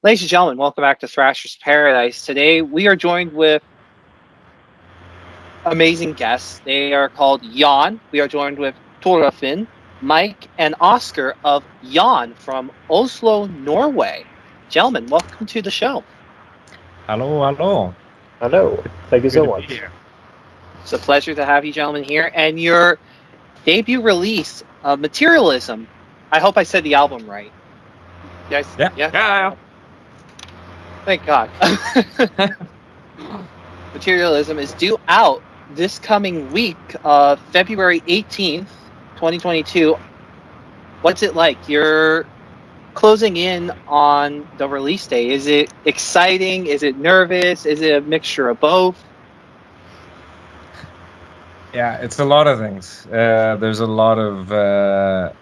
Ladies and gentlemen, welcome back to Thrashers Paradise. Today we are joined with amazing guests. They are called YAWN. We are joined with Torafin, Mike, and Oscar of YAWN from Oslo, Norway. Gentlemen, welcome to the show. Hello, hello. Hello. Thank you so Good to be much. here. It's a pleasure to have you gentlemen here. And your debut release of Materialism. I hope I said the album right. You guys, Yeah. Thank God. Materialism is due out this coming week, February 18th, 2022. What's it like? You're closing in on the release day. Is it exciting? Is it nervous? Is it a mixture of both? Yeah, it's a lot of things. There's a lot of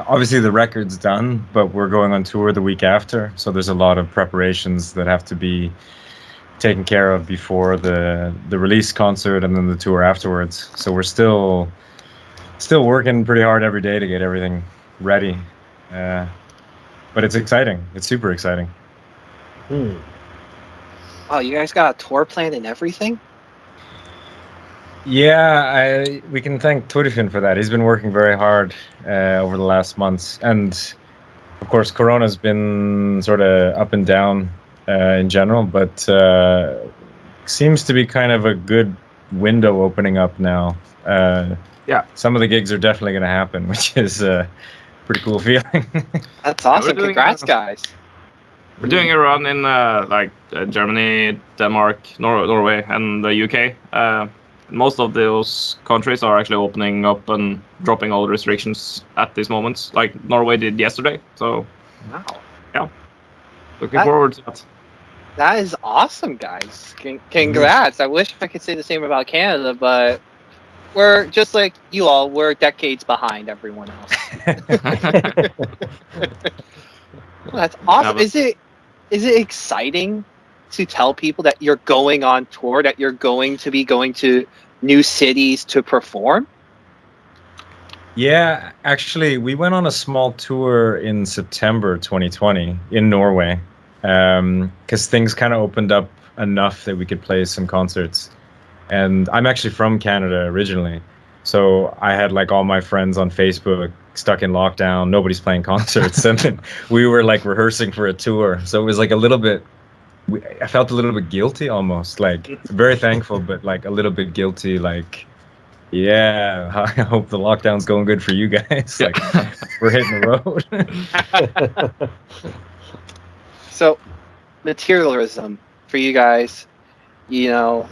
obviously the record's done, but we're going on tour the week after, so there's a lot of preparations that have to be taken care of before the release concert and then the tour afterwards. So we're still working pretty hard every day to get everything ready. But it's exciting. It's super exciting. Oh, you guys got a tour planned and everything? Yeah, we can thank Torifin for that. He's been working very hard over the last months, and of course, Corona's been sort of up and down in general, but seems to be kind of a good window opening up now. Some of the gigs are definitely going to happen, which is a pretty cool feeling. That's awesome. Congrats, guys. We're doing a run in Germany, Denmark, Norway, and the UK. Most of those countries are actually opening up and dropping all restrictions at this moment, like Norway did yesterday. So, wow. Yeah, looking forward to that. That is awesome, guys. Congrats. I wish I could say the same about Canada, but we're just like you all, we're decades behind everyone else. That's awesome. Yeah, is it exciting to tell people that you're going on tour, that you're going to be going to new cities to perform? Yeah, actually, we went on a small tour in September 2020 in Norway because things kind of opened up enough that we could play some concerts. And I'm actually from Canada originally, so I had like all my friends on Facebook stuck in lockdown. Nobody's playing concerts, and then we were like rehearsing for a tour. So it was like a little bit. I felt a little bit guilty, almost like very thankful, but like a little bit guilty. Like, yeah, I hope the lockdown's going good for you guys. Like, we're hitting the road. So, Materialism for you guys, you know,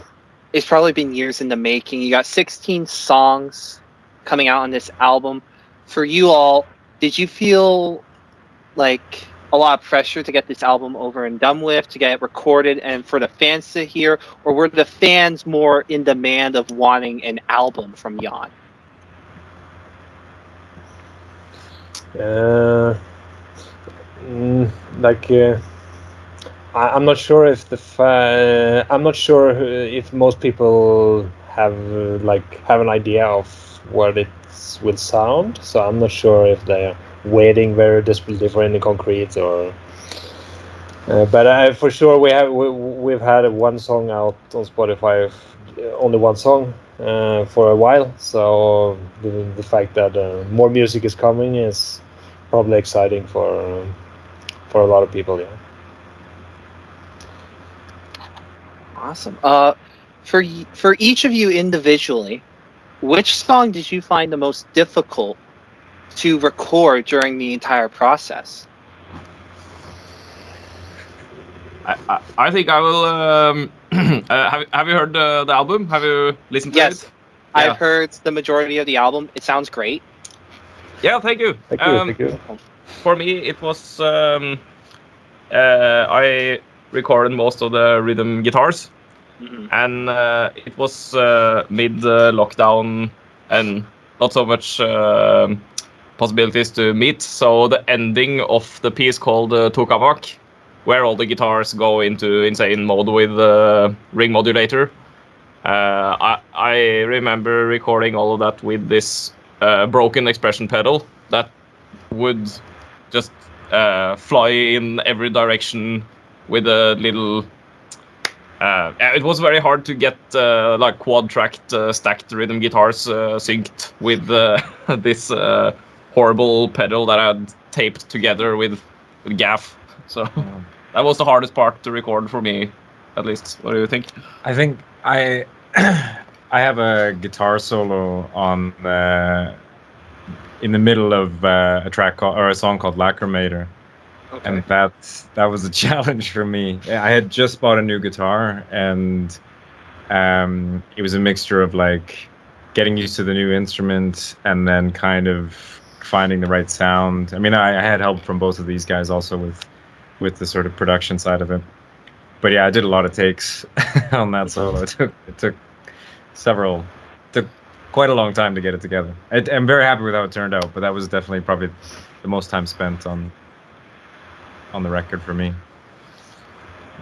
it's probably been years in the making. You got 16 songs coming out on this album. For you all, did you feel like a lot of pressure to get this album over and done with, to get it recorded, and for the fans to hear, or were the fans more in demand of wanting an album from YAWN? I'm not sure if I'm not sure if most people have have an idea of what it will sound. So I'm not sure if they're waiting very desperately for any concrete or. But for sure we've had one song out on Spotify, only one song for a while. So the fact that more music is coming is probably exciting for a lot of people. Yeah. Awesome. For each of you individually, which song did you find the most difficult to record during the entire process? I think I will. Have you heard the album? Have you listened to it? Yes, I've heard the majority of the album. It sounds great. Yeah, thank you. Thank you. For me, it was I recorded most of the rhythm guitars, and it was mid lockdown and not so much possibilities to meet. So the ending of the piece called Tokamak, where all the guitars go into insane mode with ring modulator. I remember recording all of that with this broken expression pedal that would just fly in every direction with a little. It was very hard to get like quad-tracked stacked rhythm guitars synced with this horrible pedal that I had taped together with gaff. So that was the hardest part to record for me, at least. What do you think? I think I have a guitar solo on in the middle of a track or a song called Lacrimator. Okay. And that was a challenge for me. I had just bought a new guitar, and it was a mixture of like getting used to the new instrument and then kind of finding the right sound. I mean, I had help from both of these guys also with the sort of production side of it. But yeah, I did a lot of takes on that solo. It took quite a long time to get it together. I'm very happy with how it turned out, but that was definitely probably the most time spent on the record for me.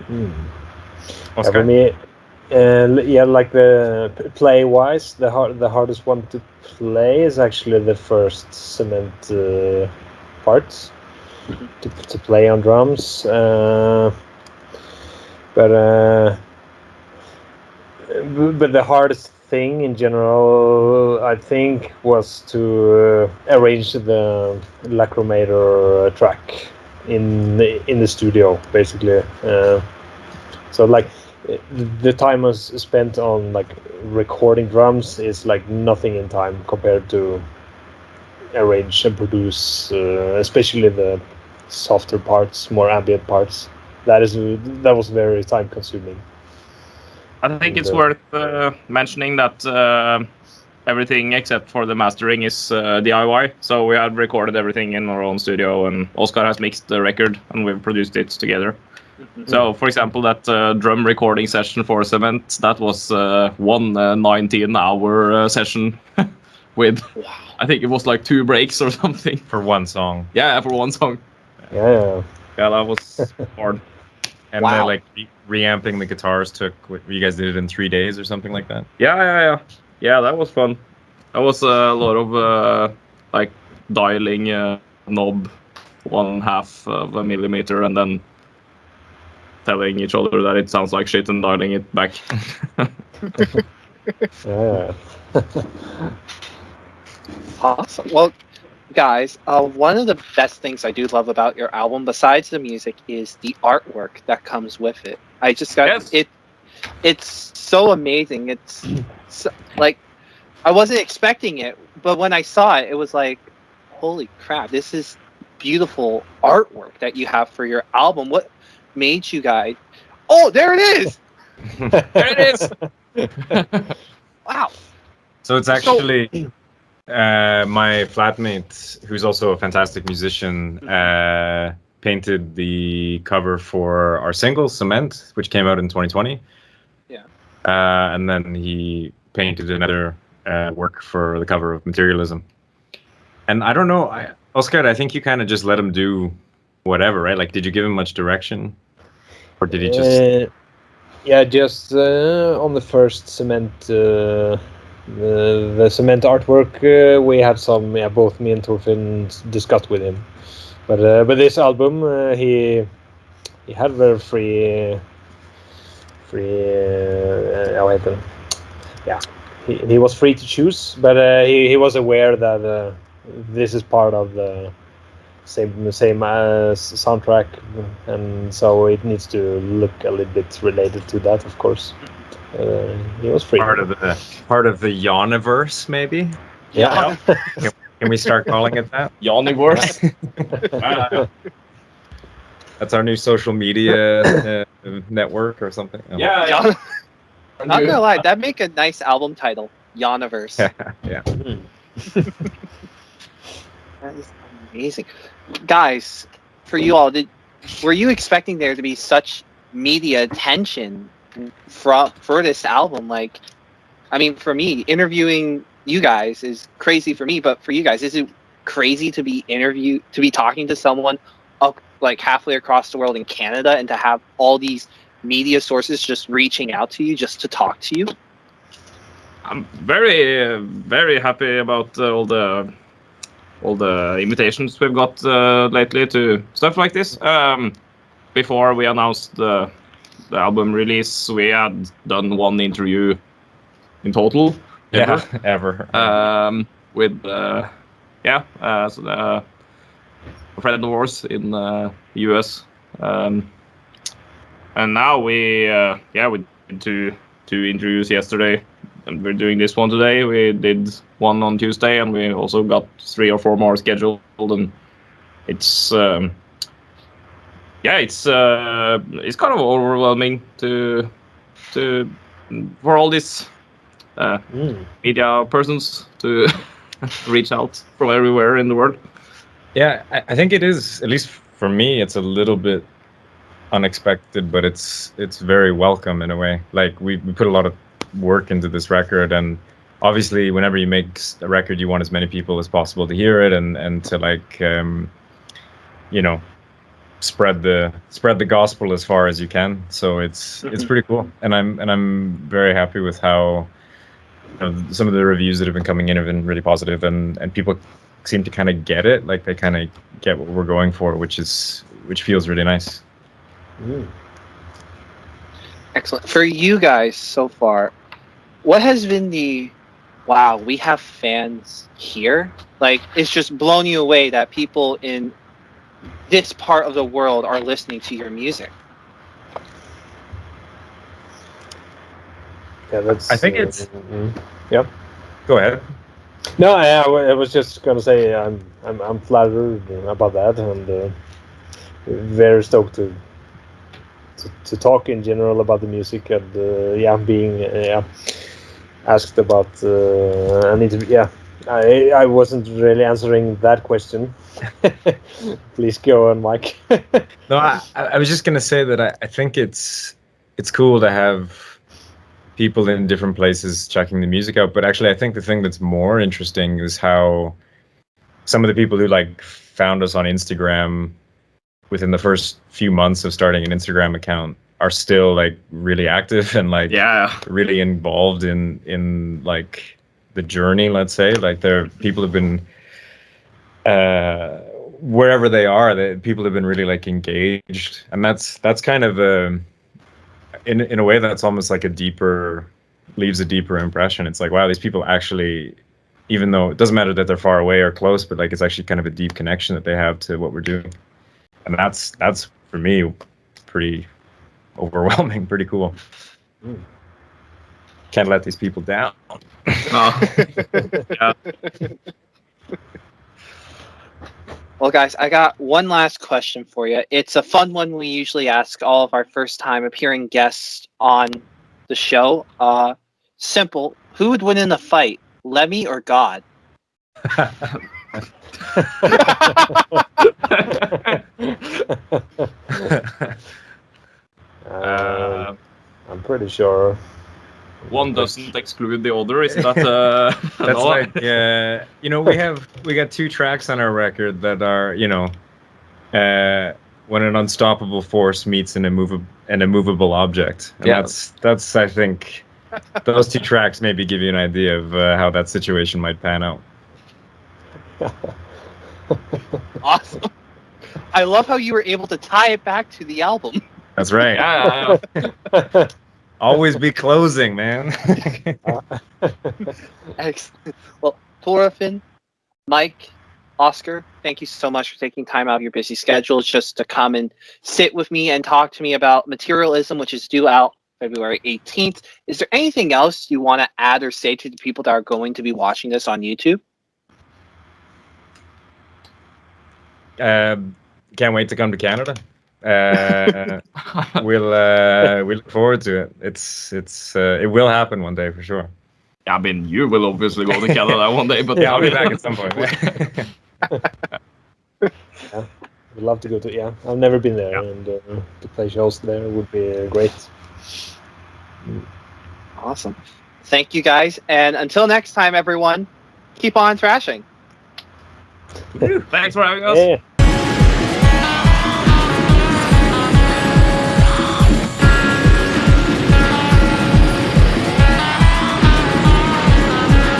For me, like the play-wise, the hardest one to play is actually the first cement parts to play on drums. But the hardest thing in general, I think, was to arrange the Lacrimator track in the studio, basically. So like the time was spent on like recording drums is like nothing in time compared to arrange and produce, especially the softer parts, more ambient parts. That was very time consuming. I think it's worth mentioning that everything except for the mastering is DIY. So we had recorded everything in our own studio, and Oscar has mixed the record, and we've produced it together. So, for example, that drum recording session for Cement, that was one 19-hour session with, I think it was like 2 breaks or something. For one song. Yeah, for one song. Yeah, that was hard. And then like reamping the guitars took, you guys did it in 3 days or something like that? Yeah, that was fun. That was a lot of like dialing a knob 1/2 of a millimeter and then telling each other that it sounds like shit and dialing it back. Awesome. Well, guys, one of the best things I do love about your album, besides the music, is the artwork that comes with it. I just got it. It's so amazing. It's so, like, I wasn't expecting it, but when I saw it, it was like, holy crap, this is beautiful artwork that you have for your album. What made you guys? Oh, there it is. There it is. Wow. So it's actually my flatmate, who's also a fantastic musician, painted the cover for our single Cement, which came out in 2020. Yeah. And then he painted another work for the cover of Materialism. And I don't know, Oscar, I think you kind of just let him do whatever, right? Like, did you give him much direction? Or did he just... just on the first Cement, the Cement artwork, we had some, both me and Torfinn discussed with him. But this album, he had very free. He was free to choose, but he was aware that this is part of the same soundtrack, and so it needs to look a little bit related to that, of course. He was free. Part of the YAWN-iverse, maybe. Yeah. Can we start calling it that? YAWN-iverse. That's our new social media network or something. Oh. Yeah. I'm not gonna lie, that'd make a nice album title, YAWN-iverse. Yeah. That is amazing. Guys, for you all, were you expecting there to be such media attention for this album? Like, I mean, for me, interviewing you guys is crazy for me, but for you guys, is it crazy to be talking to someone up like halfway across the world in Canada and to have all these media sources just reaching out to you just to talk to you? I'm very, very happy about all the all the invitations we've got lately to stuff like this. Before we announced the album release, we had done one interview in total. Ever. With so a friend of ours in the US. And now we did two interviews yesterday, and we're doing this one today. We did one on Tuesday, and we also got 3 or 4 more scheduled. And it's it's kind of overwhelming for all these media persons to reach out from everywhere in the world. Yeah, I think it is, at least for me, it's a little bit unexpected, but it's very welcome in a way. Like we put a lot of work into this record, and obviously whenever you make a record, you want as many people as possible to hear it and to like spread the gospel as far as you can. So it's pretty cool, and I'm very happy with how some of the reviews that have been coming in have been really positive, and people seem to kind of get it, like they kind of get what we're going for, which feels really nice. Excellent. For you guys so far, what has been the wow, we have fans here? Like, it's just blown you away that people in this part of the world are listening to your music. Yeah, that's. I think it's. Yep. Go ahead. No, I was just gonna say I'm flattered about that, and very stoked to talk in general about the music, and being asked about an interview. Yeah, I wasn't really answering that question. Please go on, Mike. No, I was just gonna say that I think it's cool to have people in different places checking the music out, but actually I think the thing that's more interesting is how some of the people who like found us on Instagram within the first few months of starting an Instagram account are still like really active and like really involved in like the journey, let's say. Like people have been wherever they are, people have been really like engaged, and that's kind of in a way that's almost like leaves a deeper impression. It's like, wow, these people actually, even though it doesn't matter that they're far away or close, but like it's actually kind of a deep connection that they have to what we're doing. And that's for me pretty overwhelming, pretty cool. Can't let these people down. Well, guys, I got one last question for you. It's a fun one we usually ask all of our first-time appearing guests on the show. Simple. Who would win in a fight, Lemmy or God? I'm pretty sure one doesn't exclude the other. Is that that's like we got 2 tracks on our record that are when an unstoppable force meets an immovable object, and that's I think those 2 tracks maybe give you an idea of how that situation might pan out. Awesome. I love how you were able to tie it back to the album. That's right. Always be closing, man. Excellent. Well, Thorfinn, Mike, Oscar, thank you so much for taking time out of your busy schedules just to come and sit with me and talk to me about Materialism, which is due out February 18th. Is there anything else you want to add or say to the people that are going to be watching this on YouTube? Can't wait to come to Canada. We'll look forward to it. It will happen one day for sure. I mean, you will obviously go to Canada one day, but I'll be back at some point. I'd love to go to. Yeah, I've never been there, and to play shows there would be great. Awesome. Thank you, guys, and until next time, everyone, keep on thrashing. Thanks for having us. Yeah.